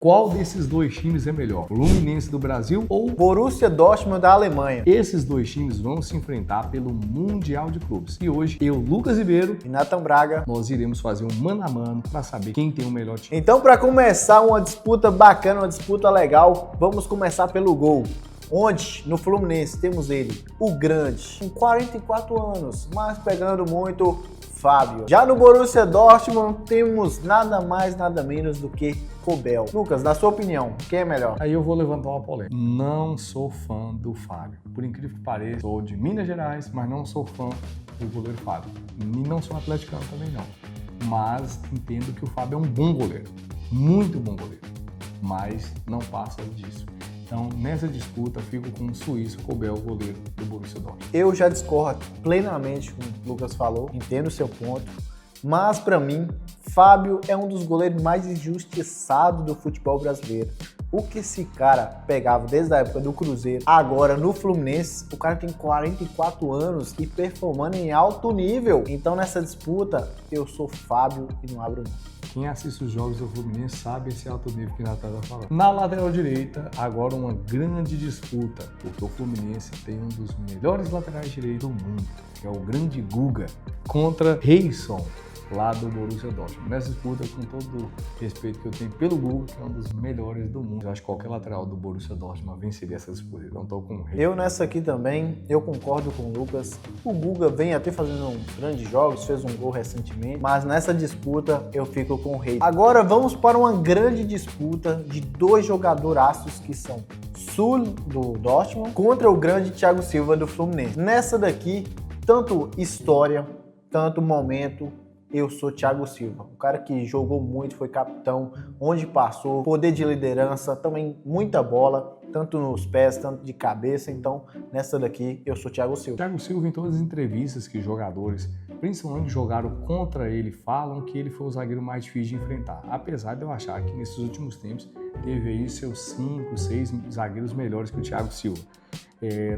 Qual desses dois times é melhor? Fluminense do Brasil ou Borussia Dortmund da Alemanha? Esses dois times vão se enfrentar pelo Mundial de Clubes. E hoje, eu, Lucas Ribeiro E Nathan Braga. nós iremos fazer um mano a mano para saber quem tem o melhor time. Então, para começar uma disputa bacana, uma disputa legal, vamos começar pelo gol. Onde, no Fluminense, temos ele, o grande, com 44 anos, mas pegando muito, Fábio. Já no Borussia Dortmund, temos nada mais, nada menos do que Kobel. Lucas, na sua opinião, quem é melhor? Aí eu vou levantar uma polêmica. Não sou fã do Fábio. Por incrível que pareça, sou de Minas Gerais, mas não sou fã do goleiro Fábio. E não sou atleticano também não. Mas entendo que o Fábio é um bom goleiro. Muito bom goleiro. Mas não passa disso. Então, nessa disputa, fico com o suíço Kobel, goleiro do Borussia Dortmund. Eu já discordo plenamente com o que o Lucas falou, entendo o seu ponto, mas para mim, Fábio é um dos goleiros mais injustiçados do futebol brasileiro. O que esse cara pegava desde a época do Cruzeiro, agora no Fluminense, o cara tem 44 anos e performando em alto nível. Então nessa disputa, eu sou Fábio e não abro mão. Quem assiste os jogos do Fluminense sabe esse alto nível que Natan está falando. Na lateral direita, agora uma grande disputa, porque o Fluminense tem um dos melhores laterais direitos do mundo, que é o grande Guga, contra Reison, lá do Borussia Dortmund. Nessa disputa, com todo o respeito que eu tenho pelo Guga, que é um dos melhores do mundo. Eu acho que qualquer lateral do Borussia Dortmund venceria essa disputa. Então estou com o Reison. Eu nessa aqui também, eu concordo com o Lucas. O Guga vem até fazendo grandes jogos, fez um gol recentemente, mas nessa disputa eu fico com o Reison. Agora vamos para uma grande disputa de dois jogadoraços que são Sul do Dortmund contra o grande Thiago Silva do Fluminense. Nessa daqui, tanto história, tanto momento, eu sou Thiago Silva, um cara que jogou muito, foi capitão, onde passou, poder de liderança, também muita bola, tanto nos pés, tanto de cabeça. Então, nessa daqui, eu sou Thiago Silva. Thiago Silva, em todas as entrevistas que jogadores, principalmente jogaram contra ele, falam que ele foi o zagueiro mais difícil de enfrentar. Apesar de eu achar que nesses últimos tempos teve aí seus 5, 6 zagueiros melhores que o Thiago Silva.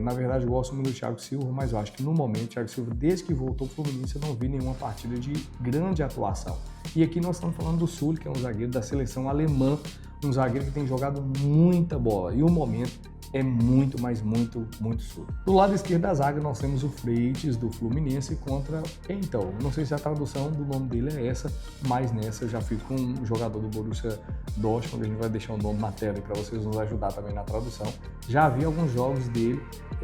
Na verdade, eu gosto muito do Thiago Silva, mas eu acho que no momento, o Thiago Silva, desde que voltou para o Fluminense, eu não vi nenhuma partida de grande atuação. E aqui nós estamos falando do Sul, que é um zagueiro da seleção alemã, um zagueiro que tem jogado muita bola. E o momento é muito, mas muito Sul. Do lado esquerdo da zaga, nós temos o Freitas, do Fluminense, contra... Então, não sei se a tradução do nome dele é essa, mas nessa eu já fico com um jogador do Borussia Dortmund. A gente vai deixar o nome na tela para vocês nos ajudar também na tradução. Já vi alguns jogos dele,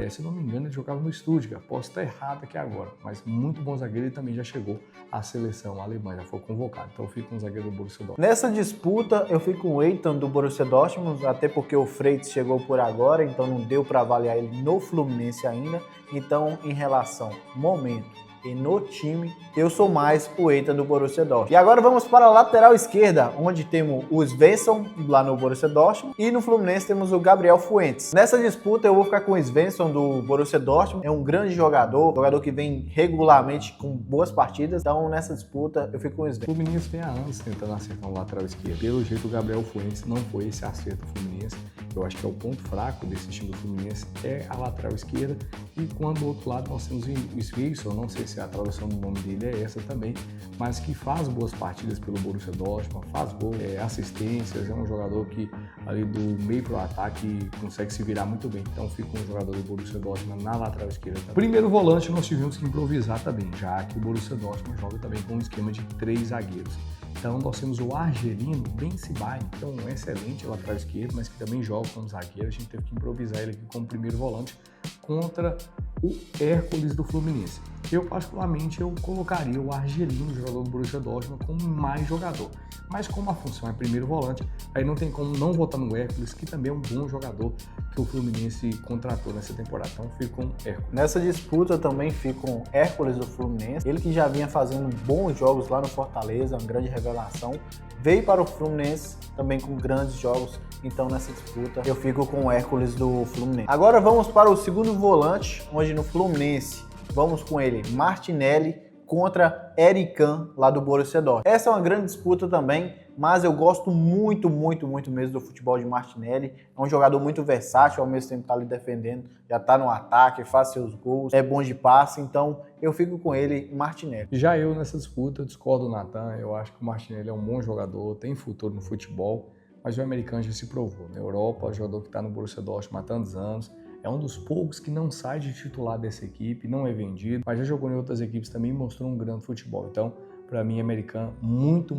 se não me engano, ele jogava no Stuttgart. Posso estar errado aqui agora, mas muito bom zagueiro. Ele também já chegou à seleção alemã, já foi convocado. Então eu fico com o zagueiro do Borussia Dortmund. Nessa disputa, eu fico com o Eitan do Borussia Dortmund, até porque o Freitas chegou por agora, então não deu para avaliar ele no Fluminense ainda. Então, em relação momento e no time, eu sou mais o Eitan do Borussia Dortmund. E agora vamos para a lateral esquerda, onde temos o Svensson, lá no Borussia Dortmund, e no Fluminense temos o Gabriel Fuentes. Nessa disputa eu vou ficar com o Svensson do Borussia Dortmund, é um grande jogador que vem regularmente com boas partidas, então nessa disputa eu fico com o Svensson. O Fluminense vem há anos tentando acertar o lateral esquerdo. Pelo jeito, o Gabriel Fuentes não foi esse acerto do Fluminense. Eu acho que é o ponto fraco desse time do Fluminense, é a lateral esquerda. E quando do outro lado nós temos o Svensson, não sei se a tradução do nome dele é essa também, mas que faz boas partidas pelo Borussia Dortmund, faz gol, assistências, é um jogador que ali do meio para o ataque consegue se virar muito bem. Então fica um jogador do Borussia Dortmund na lateral esquerda também. Primeiro volante nós tivemos que improvisar também, já que o Borussia Dortmund joga também com um esquema de 3 zagueiros. Então nós temos o argelino Ben Sebaini, que é um excelente lateral esquerdo, mas que também joga como zagueiro. A gente teve que improvisar ele aqui como primeiro volante contra o Hércules do Fluminense. Eu, particularmente, eu colocaria o argelino, jogador do Borussia Dortmund, como mais jogador. Mas como a função é primeiro volante, aí não tem como não votar no Hércules, que também é um bom jogador que o Fluminense contratou nessa temporada. Então fico com Hércules. Nessa disputa eu também fico com Hércules do Fluminense, ele que já vinha fazendo bons jogos lá no Fortaleza, uma grande revelação, veio para o Fluminense também com grandes jogos. Então nessa disputa eu fico com o Hércules do Fluminense. Agora vamos para o segundo volante, onde no Fluminense vamos com ele, Martinelli contra Erican, lá do Borussia Dortmund. Essa é uma grande disputa também, mas eu gosto muito mesmo do futebol de Martinelli. É um jogador muito versátil, ao mesmo tempo tá ali defendendo, já tá no ataque, faz seus gols, é bom de passe, então eu fico com ele, Martinelli. Já eu nessa disputa discordo do Natan, eu acho que o Martinelli é um bom jogador, tem futuro no futebol, mas o americano já se provou. Na Europa, o jogador que está no Borussia Dortmund há tantos anos, é um dos poucos que não sai de titular dessa equipe, não é vendido, mas já jogou em outras equipes também e mostrou um grande futebol. Então, para mim, americano, muito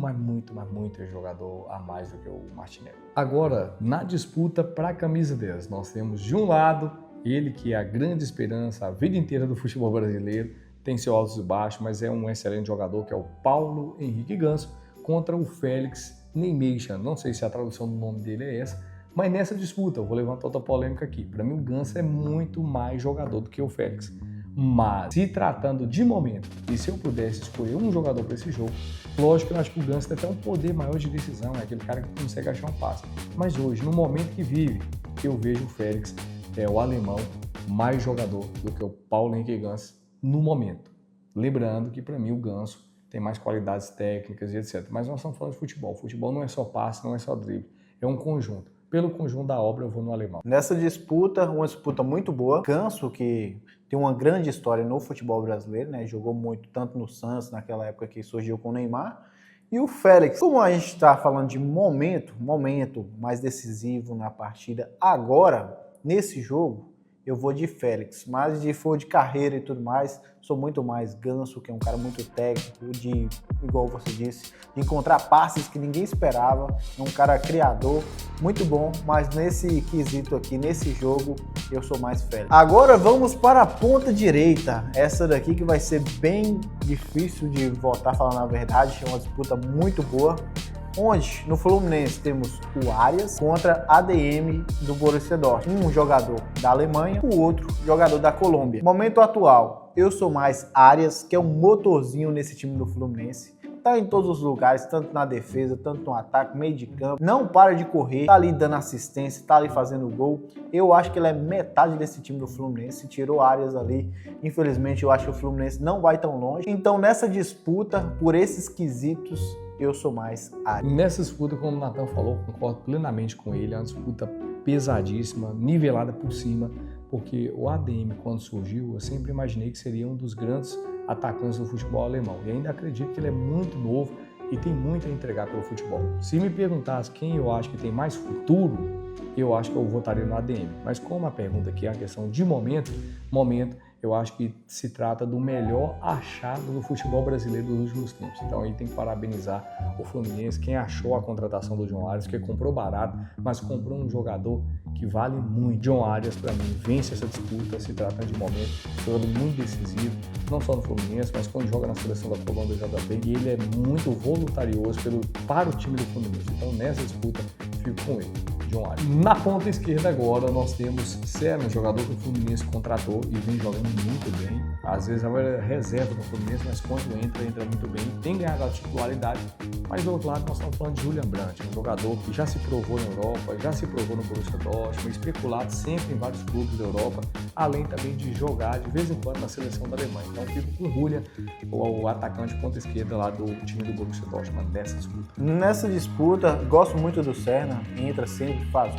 é jogador a mais do que o Martinelli. Agora, na disputa para a camisa 10, nós temos de um lado ele que é a grande esperança a vida inteira do futebol brasileiro, tem seu altos e baixos, mas é um excelente jogador, que é o Paulo Henrique Ganso, contra o Félix Neymation. Não sei se a tradução do nome dele é essa, mas nessa disputa, eu vou levantar outra polêmica aqui. Para mim, o Ganso é muito mais jogador do que o Félix. Mas, se tratando de momento, e se eu pudesse escolher um jogador para esse jogo, lógico que eu acho que o Ganso tem até um poder maior de decisão, é aquele cara que consegue achar um passe. Mas hoje, no momento que vive, eu vejo o Félix, o alemão, mais jogador do que o Paulo Henrique Ganso no momento. Lembrando que, para mim, o Ganso tem mais qualidades técnicas e etc. Mas nós estamos falando de futebol. Futebol não é só passe, não é só drible, é um conjunto. Pelo conjunto da obra, eu vou no alemão. Nessa disputa, uma disputa muito boa. Ganso, que tem uma grande história no futebol brasileiro, né? Jogou muito, tanto no Santos, naquela época que surgiu com o Neymar. E o Félix, como a gente está falando de momento mais decisivo na partida, agora, nesse jogo, eu vou de Félix. Mas se for de carreira e tudo mais, sou muito mais Ganso, que é um cara muito técnico, igual você disse, de encontrar passes que ninguém esperava, é um cara criador, muito bom, mas nesse quesito aqui, nesse jogo, eu sou mais Félix. Agora vamos para a ponta direita, essa daqui que vai ser bem difícil de votar, falando a verdade, é uma disputa muito boa, onde no Fluminense temos o Arias contra ADM do Borussia Dortmund, um jogador da Alemanha, o outro jogador da Colômbia. Momento atual, eu sou mais Arias, que é um motorzinho nesse time do Fluminense. Tá em todos os lugares, tanto na defesa, tanto no ataque, meio de campo. Não para de correr, tá ali dando assistência, tá ali fazendo gol. Eu acho que ele é metade desse time do Fluminense, tirou Arias ali. Infelizmente, eu acho que o Fluminense não vai tão longe. Então, nessa disputa, por esses quesitos, eu sou mais Arias. Nessa disputa, como o Nathan falou, concordo plenamente com ele, é uma disputa pesadíssima, nivelada por cima, porque o ADM, quando surgiu, eu sempre imaginei que seria um dos grandes atacantes do futebol alemão. E ainda acredito que ele é muito novo e tem muito a entregar pelo futebol. Se me perguntasse quem eu acho que tem mais futuro, eu acho que eu votaria no ADM. Mas como a pergunta aqui é uma questão de momento, eu acho que se trata do melhor achado do futebol brasileiro dos últimos tempos. Então aí tem que parabenizar o Fluminense, quem achou a contratação do John Arias, que comprou barato, mas comprou um jogador que vale muito. John Arias, para mim, vence essa disputa, se trata de momento, jogador muito decisivo, não só no Fluminense, mas quando joga na seleção da Colômbia joga bem, e ele é muito voluntarioso para o time do Fluminense. Então nessa disputa, fico com ele. John Arias. Na ponta esquerda agora nós temos Serna, jogador que o Fluminense contratou e vem jogando muito bem. Às vezes é reserva do Fluminense, mas quando entra muito bem. Tem ganhado a titularidade, mas do outro lado nós estamos falando de Julian Brandt, um jogador que já se provou na Europa, já se provou no Borussia Dortmund, especulado sempre em vários clubes da Europa, além também de jogar de vez em quando na seleção da Alemanha. Então fico com o Julian, o atacante ponta esquerda lá do time do Borussia Dortmund nessa disputa. Nessa disputa, gosto muito do Serna, entra sempre, faz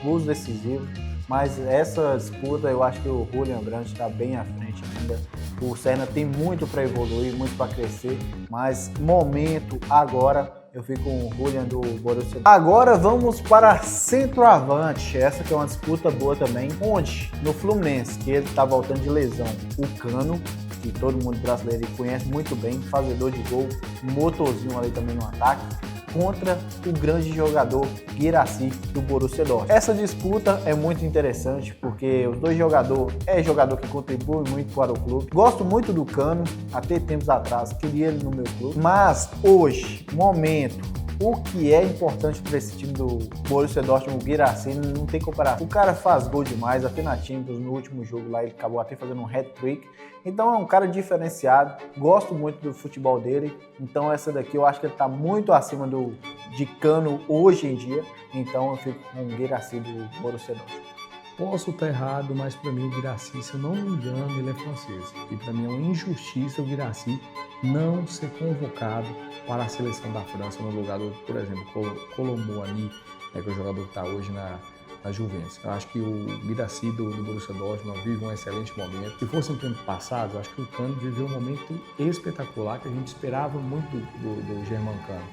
gols decisivos, mas essa disputa eu acho que o Julian Brandt está bem à frente ainda. O Serna tem muito para evoluir, muito para crescer, mas momento agora eu fico com o Julian do Borussia. Agora vamos para centroavante, essa que é uma disputa boa também, onde no Fluminense, que ele está voltando de lesão, o Cano, que todo mundo brasileiro conhece muito bem, fazedor de gol, motorzinho ali também no ataque, contra o grande jogador Guirassy do Borussia Dortmund. Essa disputa é muito interessante porque os dois jogadores jogador que contribui muito para o clube. Gosto muito do Cano, até tempos atrás queria ele no meu clube, mas hoje, o que é importante para esse time do Borussia Dortmund, o Guirassy, não tem comparação. O cara faz gol demais, até na Champions, no último jogo lá, ele acabou até fazendo um hat-trick. Então é um cara diferenciado, gosto muito do futebol dele. Então essa daqui eu acho que ele está muito acima de Cano hoje em dia. Então eu fico com o Guirassy do Borussia Dortmund. Posso estar errado, mas para mim o Guirassy, se eu não me engano, ele é francês. E para mim é uma injustiça o Guirassy não ser convocado para a seleção da França no lugar do, por exemplo, Colomboani, que é o jogador que está hoje na Juventus. Eu acho que o Guirassy do Borussia Dortmund vive um excelente momento. Se fosse no tempo passado, eu acho que o Cano viveu um momento espetacular que a gente esperava muito do Germán Cano.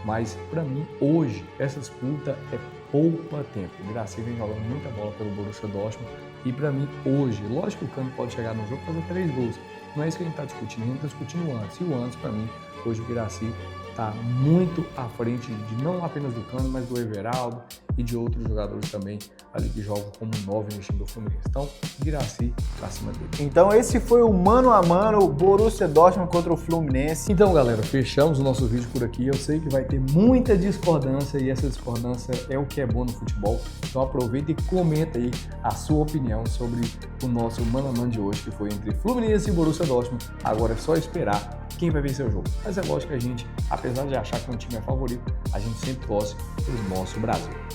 Mas para mim, hoje, essa disputa é pouco a tempo. O Guirassy vem jogando muita bola pelo Borussia Dortmund e para mim, hoje, lógico que o Cano pode chegar no jogo e fazer 3 gols. Não é isso que a gente está discutindo, a gente está discutindo o antes. E o antes, para mim, hoje o Guirassy está muito à frente de não apenas do Cano, mas do Everaldo e de outros jogadores também ali que jogam como 9 no time do Fluminense. Então, Guirassy pra cima dele. Então esse foi o mano a mano, Borussia Dortmund contra o Fluminense. Então, galera, fechamos o nosso vídeo por aqui. Eu sei que vai ter muita discordância e essa discordância é o que é bom no futebol. Então aproveita e comenta aí a sua opinião sobre o nosso mano a mano de hoje, que foi entre Fluminense e Borussia Dortmund. Agora é só esperar quem vai vencer o jogo. Mas é lógico que a gente, apesar de achar que um time é favorito, a gente sempre torce pelo nosso Brasil.